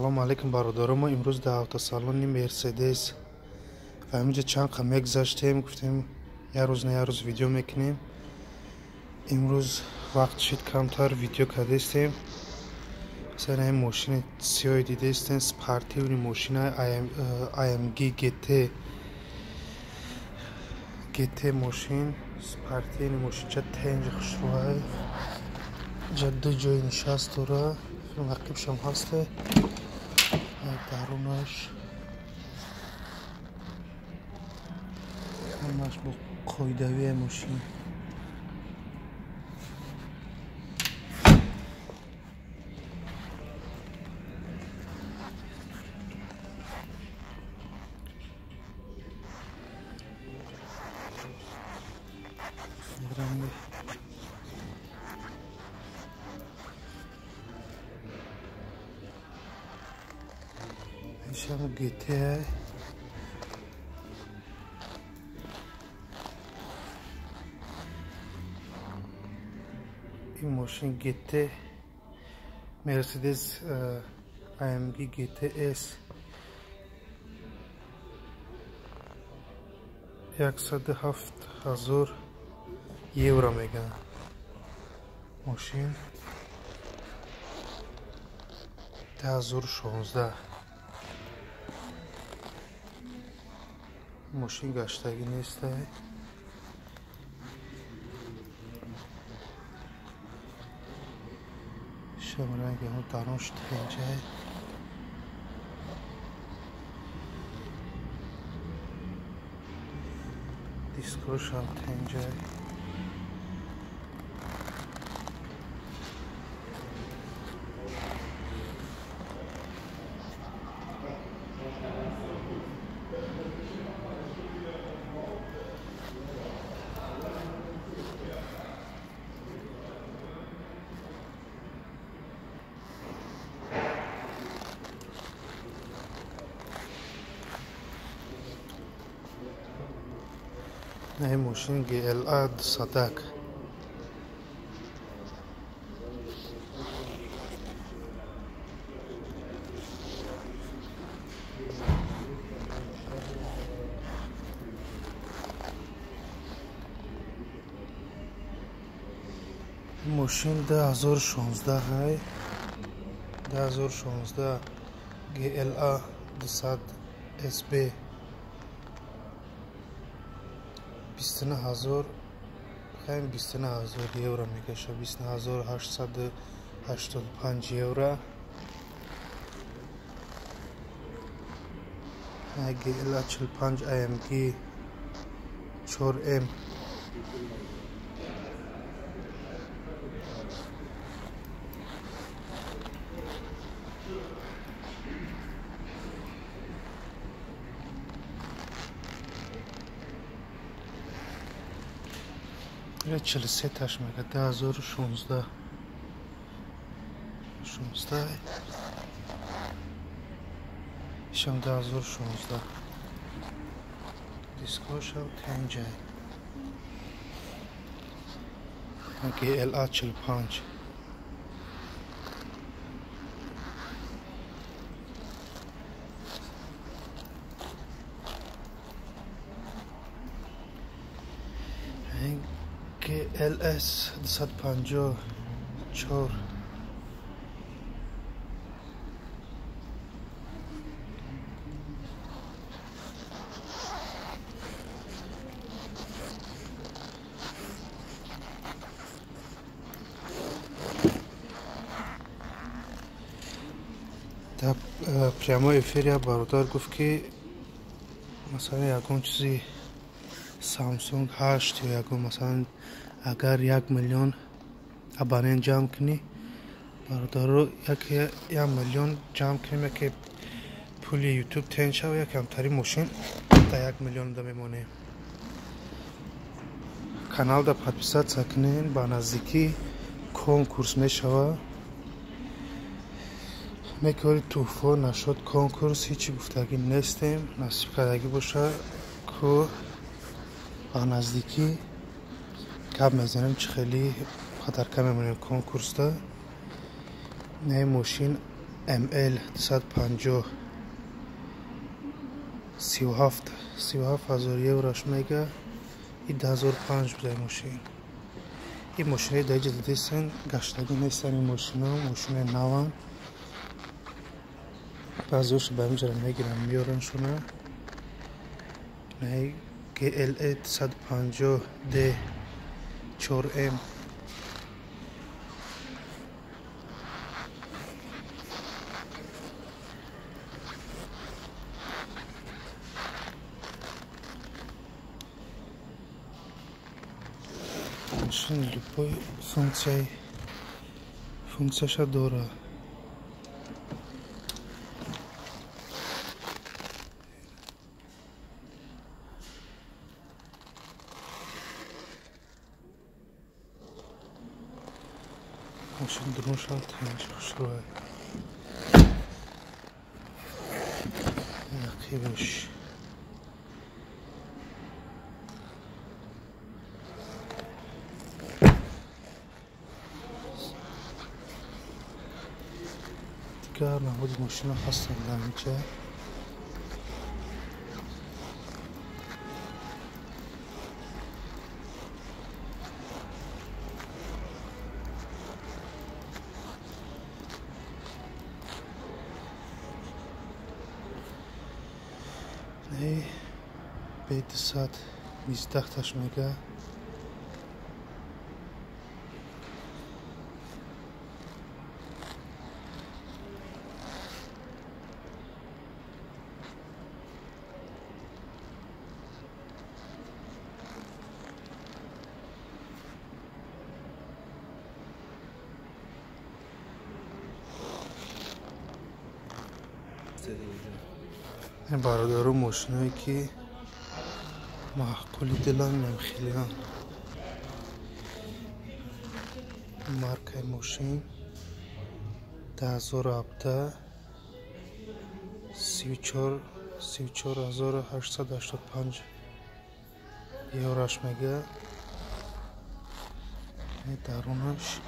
سلام علیکم برادران. ما امروز در автосалони مرسدس و همینجا چند خمه گذاشتیم، گفتیم یه روز نه یه روز ویدیو میکنیم. امروز وقت شد کمتر ویدیو کردیم. مثلا این ماشین سیاه دیده استن سپارتیونی ماشین AMG GT ماشین سپارتیونی ماشین چه تنج خوشروهای جا دو جای نشست داره، رقیبش هم هسته درونش همش با قایدوی ماشین. هم گیته های این ماشین گیته مرسدس AMG GT S 107,000 یورو میگن. ماشین 2016 ماشین گشتگی نیسته. شمرنگ هم درونش تنجه دیسکوش هم تنجه این ماشین GLA 200 ماشین 2016 های 2016 GLA 200 SB 29,000 خیلی 29,000 یورو میکشه. 29,885 یورو. GLA 45 AMG 4M یا 43 تاش میگه 2016 شم 2016 دیسکوش هم تنجه GLA 45 LS 254 در پریما افیریا برادر گفت که مثلا یکون چیزی سامسونگ 8 یا یکون مثلا اگر 1 میلیون ابانین جمع کنی برادر رو 1 میلیون جمع کنیم که پول یوتیوب تنج شد و کمتری ماشین تا 1 میلیون ده میمونه. کانال دا پادپیسات سکنین با نزدیکی کنکورس میشوه میکوری توفو نشد کنکورس هیچی گفتگی نیستیم. نصیب کردگی باشه که با نزدیکی کب میزنیم چه خیلی خطر کم میمونیم کنکورس ده. نه ماشین ML 150 37,000 еврош мега. И 2005 буде машин. این ماشین در جدید هستن، گشتگی نیستن. این ماشین ها ماشین نوان، بعضیش به همینجا میگیرن میارن شونه. نه GLE 150D 4M машин любой функцияша дора. машин друшал тенчик шруай. Якивош. دیگر نبود ماشین هستن در اینجا. نه بیت ساعت 12 تاش میگه. این برادرو ماشینایی که معقولی دلان نمیخیلیان. مارکه ماشین 2017 34,885 еврош میگه. درونش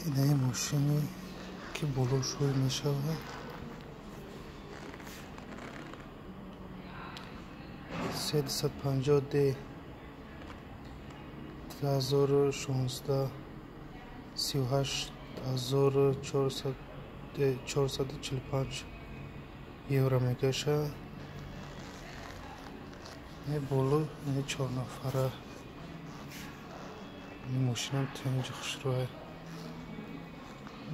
اینه ماشینی که بلوشوی میشود. 350D 2016 38,445 евро میکشه. نه بولو نه 4 نفره. این ماشین هم تنج خوشروه.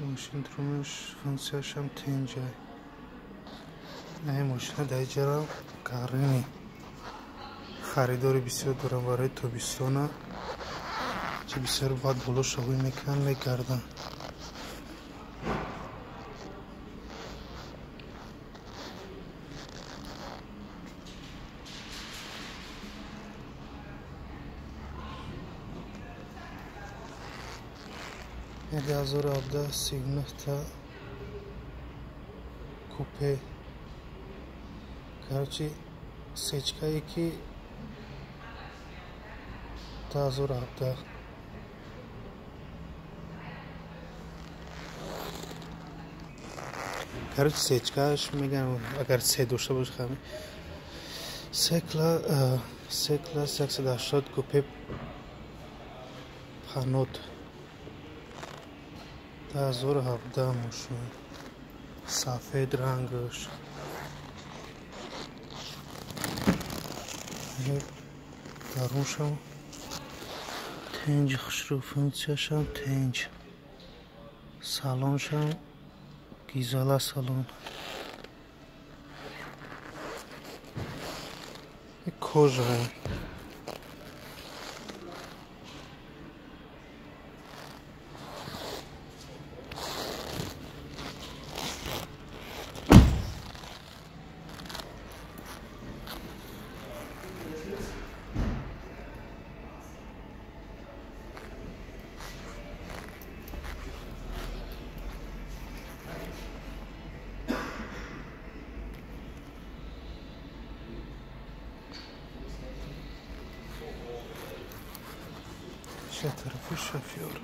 ماشین درونش فونکسیاش هم تنجه. نه ماشین در اینجا کارینی خریداری بسیار دارم برای تابستان، چه بسیار باید بلو شوی میکردن. این 2017 39 تا کوپه کرچی سچکایی که 2017 کرچ سچکاش میگن اگر سه داشته باشه خمی سکلا 180 کوپه پانوت 2017 ماشین سفید رنگش. درونش هم تنج خوشرو، فونکسیاش هم تنج. سالنش هم گیزاله سالن. کجا چه طرفی شفیار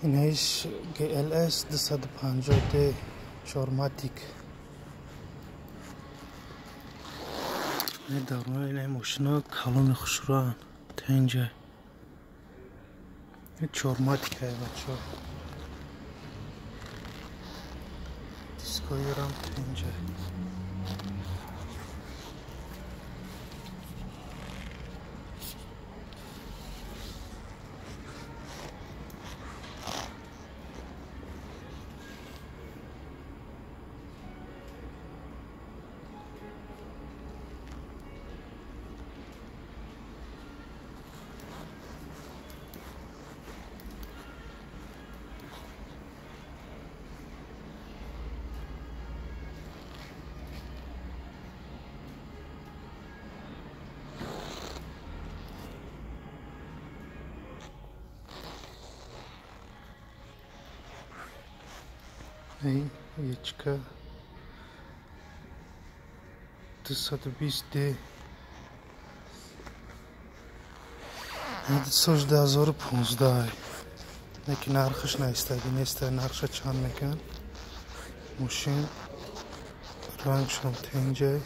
اینش GLS 250D چهارماتیک. این درمای این ماشینا کلون خوشران تنجه این چهارماتیک های بچه ها دیسکایی رم تنجه این یچکه 220D این 2015 لیکن نرخش نیستگی نیست نرخش چند میکن ماشین رنگش هم تنجه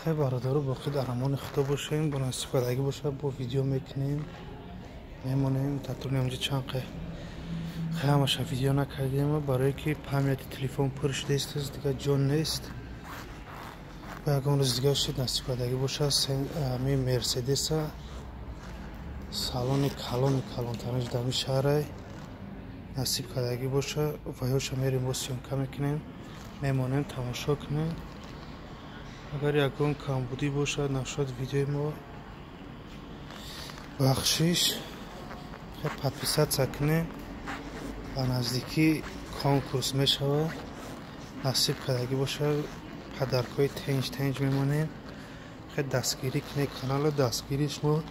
خیلی برادر باقی در امان خدا باشیم با استفادگی باشه با ویدیو میکنیم میمونیم تطور نمیجه چند خیلی همش ویدیو نکردیم برای که پامیت تلفن پرش دیست دیگه جون نیست و اگه اون روز دیگه شد استفادگی باشه می مرسیدس سالون کلون تنش دمی شهره نصیب کردگی باشه و یوش میریم با سیونکه میکنیم میمونیم تماشا کنیم اگر یکون کم بودی باشه نشد ویدیو ما بخشیش خیلی پدپیست سکنه و نزدیکی کنکورس میشوه نصیب کردگی باشه پدرکای تنج میمونیم خیلی دستگیری کنه کانال دستگیریش ما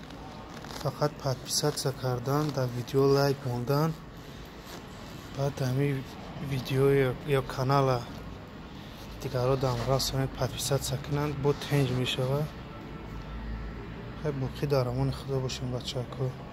فقط پدپیست کردن در ویدیو لایک موندن بعد همی ویدیو یا کانال دیگرها دم راست پدپیست سکنند با تنج میشوه خیلی باقی در امان خدا باشیم بچه ها.